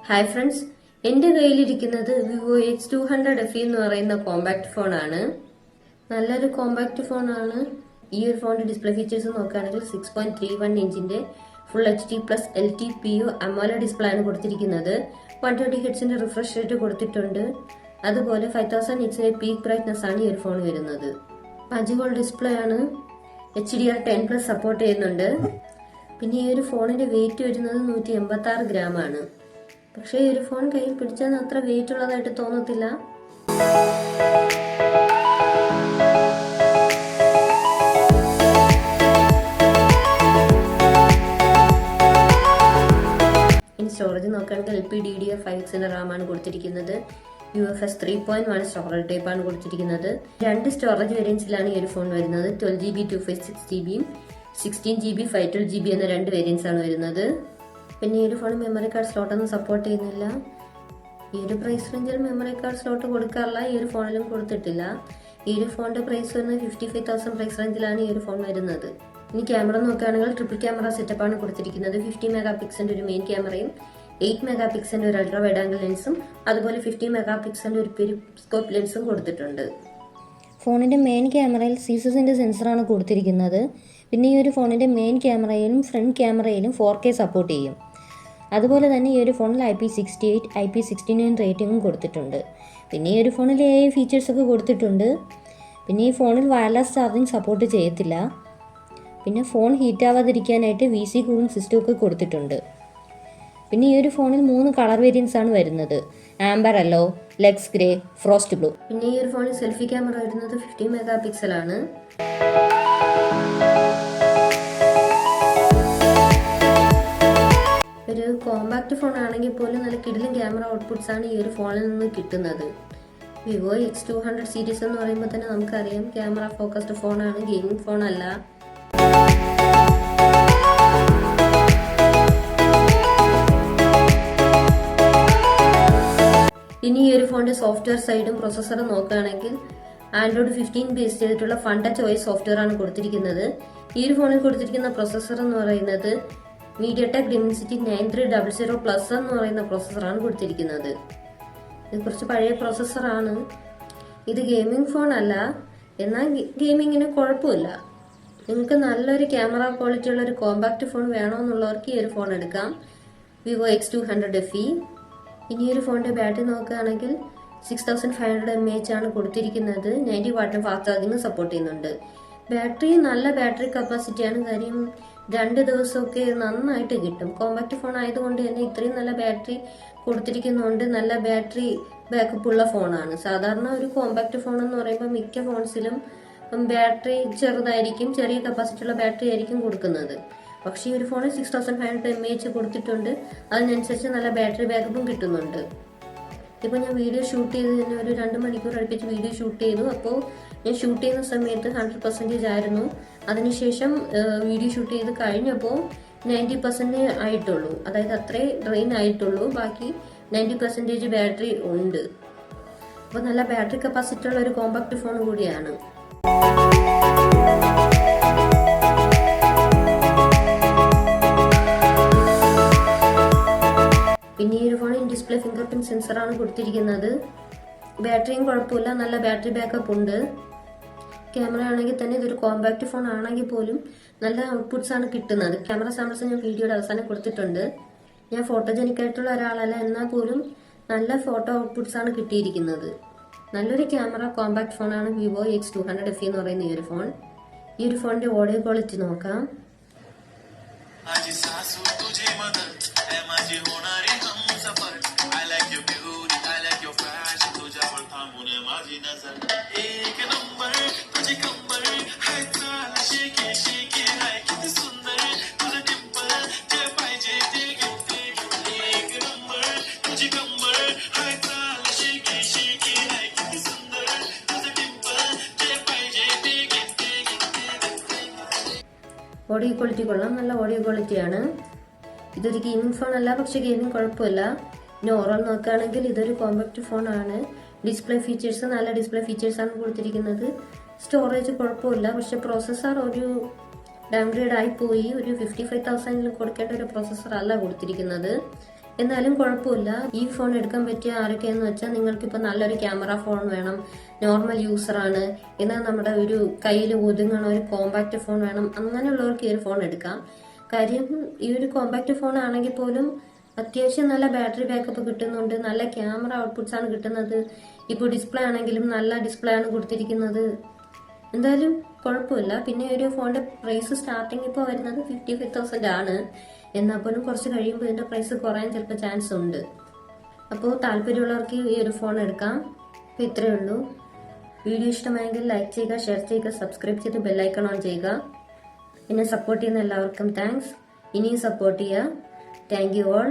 Hi friends, എൻ്റെ കയ്യിലിരിക്കുന്നത് Vivo X200FE എന്ന് പറയുന്ന കോമ്പാക്ട് ഫോണാണ്. നല്ലൊരു കോമ്പാക്ട് ഫോണാണ്. ഈ ഒരു ഫോണിന്റെ ഡിസ്പ്ലേ ഫീച്ചേഴ്സ് നോക്കുകയാണെങ്കിൽ 6.31 ഇഞ്ചിന്റെ full HD+ LTPO AMOLED display ആണ് കൊടുത്തിരിക്കുന്നത്. 120 ഹെർട്സിന്റെ റിഫ്രഷ് റേറ്റ് കൊടുത്തിട്ടുണ്ട്. അതുപോലെ 5000 നിറ്റ്സിന്റെ പീക്ക് ബ്രൈറ്റ്നസ് ആണ് ഈ ഒരു ഫോൺ വരുന്നത്. 5 ഹോൾ ഡിസ്പ്ലേ ആണ്. HDR10+ സപ്പോർട്ട് ചെയ്യുന്നുണ്ട്. പിന്നെ ഈ ഒരു ഫോണിന്റെ വെയിറ്റ് വരുന്നത് 186 ഗ്രാം ആണ്. പക്ഷേ ഈ ഒരു ഫോൺ കയ്യിൽ പിടിച്ചാൽ അത്ര വെയിറ്റ് ഉള്ളതായിട്ട് തോന്നത്തില്ല. ഇനി സ്റ്റോറേജ് നോക്കുകയാണെങ്കിൽ LPDDR5X RAM ആണ് കൊടുത്തിരിക്കുന്നത്. UFS 3.1 സ്റ്റോറേജ് ടൈപ്പ് ആണ് കൊടുത്തിരിക്കുന്നത്. 2 സ്റ്റോറേജ് വേരിയൻസിലാണ് ഈ ഒരു ഫോൺ വരുന്നത്. 12GB 256GB 16GB 512GB എന്ന 2 വേരിയൻസ് ആണ് വരുന്നത്. പിന്നെ ഈ ഒരു ഫോൺ മെമ്മറി കാർഡ് സ്ലോട്ടൊന്നും സപ്പോർട്ട് ചെയ്യുന്നില്ല. ഈ ഒരു പ്രൈസ് റേഞ്ചിൽ മെമ്മറി കാർഡ് സ്ലോട്ട് കൊടുക്കാറില്ല. ഈ ഒരു ഫോണിലും കൊടുത്തിട്ടില്ല. ഈ ഒരു ഫോണിന്റെ പ്രൈസ് വരുന്നത് 55,000 പ്രൈസ് റേഞ്ചിലാണ് ഈ ഒരു ഫോൺ വരുന്നത്. ഇനി ക്യാമറ നോക്കുകയാണെങ്കിൽ ട്രിപ്പിൾ ക്യാമറ സെറ്റപ്പ് ആണ് കൊടുത്തിരിക്കുന്നത്. 50 മെഗാ പിക്സലിന്റെ ഒരു മെയിൻ ക്യാമറയും 8 മെഗാ പിക്സലിന്റെ ഒരു അൾട്രാ വൈഡ് ആംഗിൾ ലെൻസും അതുപോലെ 50 മെഗാ പിക്സലിന്റെ ഒരു പെരിസ്കോപ്പ് ലെൻസും കൊടുത്തിട്ടുണ്ട്. ഫോണിൻ്റെ മെയിൻ ക്യാമറയിൽ സീസസിൻ്റെ സെൻസറാണ് കൊടുത്തിരിക്കുന്നത്. പിന്നെ ഈ ഒരു ഫോണിൻ്റെ മെയിൻ ക്യാമറയിലും ഫ്രണ്ട് ക്യാമറയിലും 4K സപ്പോർട്ട് ചെയ്യും. അതുപോലെ തന്നെ ഈ ഒരു ഫോണിൽ IP68, IP69 റേറ്റിംഗും കൊടുത്തിട്ടുണ്ട്. പിന്നെ ഈ ഒരു ഫോണിൽ AI ഫീച്ചേഴ്സൊക്കെ കൊടുത്തിട്ടുണ്ട്. പിന്നെ ഈ ഫോണിൽ വയർലെസ് ചാർജിങ് സപ്പോർട്ട് ചെയ്യത്തില്ല. പിന്നെ ഫോൺ ഹീറ്റ് ആവാതിരിക്കാനായിട്ട് VC കൂളിംഗ് സിസ്റ്റം ഒക്കെ കൊടുത്തിട്ടുണ്ട്. പിന്നെ ഈ ഒരു ഫോണിൽ 3 കളർ വേരിയൻസ് ആണ് വരുന്നത്. Amber yellow, lex grey, frost blue. പിന്നെ ഈ ഒരു ഫോണിൽ സെൽഫി ക്യാമറ വരുന്നത് 50 മെഗാ പിക്സൽ ആണ്. ഒരു കോമ്പാക്ട് ഫോൺ ആണെങ്കിൽ പോലും നല്ല കിടിലൻ ക്യാമറ ഔട്ട്പുട്ട്സ് ആണ് ഈ ഒരു ഫോണിൽ നിന്ന് കിട്ടുന്നത്. വിവോ X200 സീരീസ് എന്ന് പറയുമ്പോൾ തന്നെ നമുക്കറിയാം ക്യാമറ ഫോക്കസ്ഡ് ഫോണാണ്, ഗെയിമിംഗ് ഫോൺ അല്ല. ഇനി ഈ ഒരു ഫോണിന്റെ സോഫ്റ്റ്വെയർ സൈഡും പ്രൊസസ്സറും നോക്കുകയാണെങ്കിൽ Android 15 ബേസ് ചെയ്തിട്ടുള്ള ഫണ്ടച്ച് OS സോഫ്റ്റ്വെയർ ആണ് കൊടുത്തിരിക്കുന്നത്. ഈ ഒരു ഫോണിൽ കൊടുത്തിരിക്കുന്ന പ്രൊസസ്സർ എന്ന് പറയുന്നത് MediaTek Dimensity 9300+ എന്ന് പറയുന്ന പ്രൊസസ്സറാണ് കൊടുത്തിരിക്കുന്നത്. ഇത് കുറച്ച് പഴയ പ്രൊസസ്സറാണ്. ഇത് ഗെയിമിംഗ് ഫോൺ അല്ല, എന്നാൽ ഗെയിമിങ്ങിന് കുഴപ്പമില്ല. നിങ്ങൾക്ക് നല്ലൊരു ക്യാമറ ക്വാളിറ്റി ഉള്ള ഒരു കോമ്പാക്ട് ഫോൺ വേണമെന്നുള്ളവർക്ക് ഈ ഒരു ഫോൺ എടുക്കാം, വിവോ X200FE. ഇനി ഒരു ഫോണിന്റെ ബാറ്ററി നോക്കുകയാണെങ്കിൽ 6500 mAh ആണ് കൊടുത്തിരിക്കുന്നത്. 90 വാട്ടിന് ഫാസ്റ്റ് ചാർജിങ് സപ്പോർട്ട് ചെയ്യുന്നുണ്ട്. ബാറ്ററി നല്ല ബാറ്ററി കപ്പാസിറ്റിയാണ്. കാര്യം 2 ദിവസമൊക്കെ നന്നായിട്ട് കിട്ടും. കോമ്പാക്ട് ഫോൺ ആയതുകൊണ്ട് തന്നെ ഇത്രയും നല്ല ബാറ്ററി കൊടുത്തിരിക്കുന്നതുകൊണ്ട് നല്ല ബാറ്ററി ബാക്കപ്പ് ഉള്ള ഫോണാണ്. സാധാരണ ഒരു കോമ്പാക്ട് ഫോൺ എന്ന് പറയുമ്പോൾ മിക്ക ഫോൺസിലും ബാറ്ററി ചെറുതായിരിക്കും, ചെറിയ കപ്പാസിറ്റി ഉള്ള ബാറ്ററി ആയിരിക്കും കൊടുക്കുന്നത്. പക്ഷേ ഈ ഒരു ഫോണിൽ 6500 mAh കൊടുത്തിട്ടുണ്ട്. അതിനനുസരിച്ച് നല്ല ബാറ്ററി ബാക്കപ്പും കിട്ടുന്നുണ്ട്. ഇപ്പോൾ ഞാൻ വീഡിയോ ഷൂട്ട് ചെയ്ത് തന്നെ ഒരു 2 മണിക്കൂർ അടുപ്പിച്ച് വീഡിയോ ഷൂട്ട് ചെയ്തു. അപ്പോൾ ഞാൻ ഷൂട്ട് ചെയ്യുന്ന സമയത്ത് 100% ആയിരുന്നു. അതിനുശേഷം വീഡിയോ ഷൂട്ട് ചെയ്ത് കഴിഞ്ഞപ്പോൾ 90% ആയിട്ടുള്ളൂ. അതായത് അത്രേ ഡ്രെയിൻ ആയിട്ടുള്ളൂ. ബാക്കി 90% ബാറ്ററി ഉണ്ട്. അപ്പോൾ നല്ല ബാറ്ററി കപ്പാസിറ്റി ഉള്ള ഒരു കോമ്പാക്ട് ഫോൺ കൂടിയാണ്. പിന്നെ ഈ ഒരു ഫോണിൽ ഡിസ്പ്ലേ ഫിംഗർ പ്രിന്റ് സെൻസറാണ് കൊടുത്തിരിക്കുന്നത്. ബാറ്ററിയും കുഴപ്പമില്ല, നല്ല ബാറ്ററി ബാക്കപ്പ് ഉണ്ട്. ക്യാമറ ആണെങ്കിൽ തന്നെ ഇതൊരു കോമ്പാക്ട് ഫോൺ ആണെങ്കിൽ പോലും നല്ല ഔട്ട്പുട്ട്സ് ആണ് കിട്ടുന്നത്. ക്യാമറ സാമ്പിൾസ് ഞാൻ വീഡിയോയുടെ അവസാനം കൊടുത്തിട്ടുണ്ട്. ഞാൻ ഫോട്ടോജനിക് ആയിട്ടുള്ള ഒരാളല്ല, എന്നാൽ പോലും നല്ല ഫോട്ടോ ഔട്ട്പുട്ട്സ് ആണ് കിട്ടിയിരിക്കുന്നത്. നല്ലൊരു ക്യാമറ കോമ്പാക്ട് ഫോണാണ് വിവോ X200FE എന്ന് പറയുന്ന ഈ ഒരു ഫോൺ. ഈ ഒരു ഫോണിന്റെ ഓഡിയോ ക്വാളിറ്റി നോക്കാം. ഓഡിയോ ക്വാളിറ്റി കൊള്ളാം, നല്ല ഓഡിയോ ക്വാളിറ്റിയാണ്. ഇതൊരു ഗെയിമിംഗ് ഫോൺ അല്ല, പക്ഷെ ഗെയിമിംഗ് കുഴപ്പമില്ല. ഇനി ഓവറോൾ നോക്കുകയാണെങ്കിൽ ഇതൊരു കോമ്പാക്ട് ഫോൺ ആണ്. ഡിസ്പ്ലേ ഫീച്ചേഴ്സ് നല്ല ഡിസ്പ്ലേ ഫീച്ചേഴ്സ് ആണ് കൊടുത്തിരിക്കുന്നത്. സ്റ്റോറേജ് കുഴപ്പമില്ല, പക്ഷെ പ്രോസസ്സർ ഒരു ഡൗൺഗ്രേഡ് ആയി പോയി. ഒരു 55,000 കൊടുക്കേണ്ട ഒരു പ്രോസസ്സർ അല്ല കൊടുത്തിരിക്കുന്നത്. എന്നാലും കുഴപ്പമില്ല. ഈ ഫോൺ എടുക്കാൻ പറ്റിയ ആരൊക്കെയെന്ന് വെച്ചാൽ നിങ്ങൾക്കിപ്പോൾ നല്ലൊരു ക്യാമറ ഫോൺ വേണം, നോർമൽ യൂസറാണ്, എന്നാൽ നമ്മുടെ ഒരു കയ്യിൽ ഒതുങ്ങണ ഒരു കോമ്പാക്ട് ഫോൺ വേണം, അങ്ങനെയുള്ളവർക്ക് ഈ ഒരു ഫോൺ എടുക്കാം. കാര്യം ഈ ഒരു കോമ്പാക്ട് ഫോൺ ആണെങ്കിൽ പോലും അത്യാവശ്യം നല്ല ബാറ്ററി ബാക്കപ്പ് കിട്ടുന്നുണ്ട്, നല്ല ക്യാമറ ഔട്ട്പുട്ട്സ് ആണ് കിട്ടുന്നത്. ഇപ്പോൾ ഡിസ്പ്ലേ ആണെങ്കിലും നല്ല ഡിസ്പ്ലേ ആണ് കൊടുത്തിരിക്കുന്നത്. എന്തായാലും കുഴപ്പമില്ല. പിന്നെ ഒരു ഫോണിന്റെ പ്രൈസ് സ്റ്റാർട്ടിങ് ഇപ്പോൾ വരുന്നത് 55,000 ആണ്. എന്നാൽ പോലും കുറച്ച് കഴിയുമ്പോൾ ഇതിന്റെ പ്രൈസ് കുറയാൻ ചിലപ്പോൾ ചാൻസ് ഉണ്ട്. അപ്പോൾ താല്പര്യമുള്ളവർക്ക് ഈ ഒരു ഫോൺ എടുക്കാം. അപ്പോൾ ഇത്രയേ ഉള്ളൂ. വീഡിയോ ഇഷ്ടമായെങ്കിൽ ലൈക്ക് ചെയ്യുക, ഷെയർ ചെയ്യുക, സബ്സ്ക്രൈബ് ചെയ്ത് ബെല്ലൈക്കൺ ഓൺ ചെയ്യുക. എന്നെ സപ്പോർട്ട് ചെയ്യുന്ന എല്ലാവർക്കും താങ്ക്സ്. ഇനിയും സപ്പോർട്ട് ചെയ്യുക. Thank you all.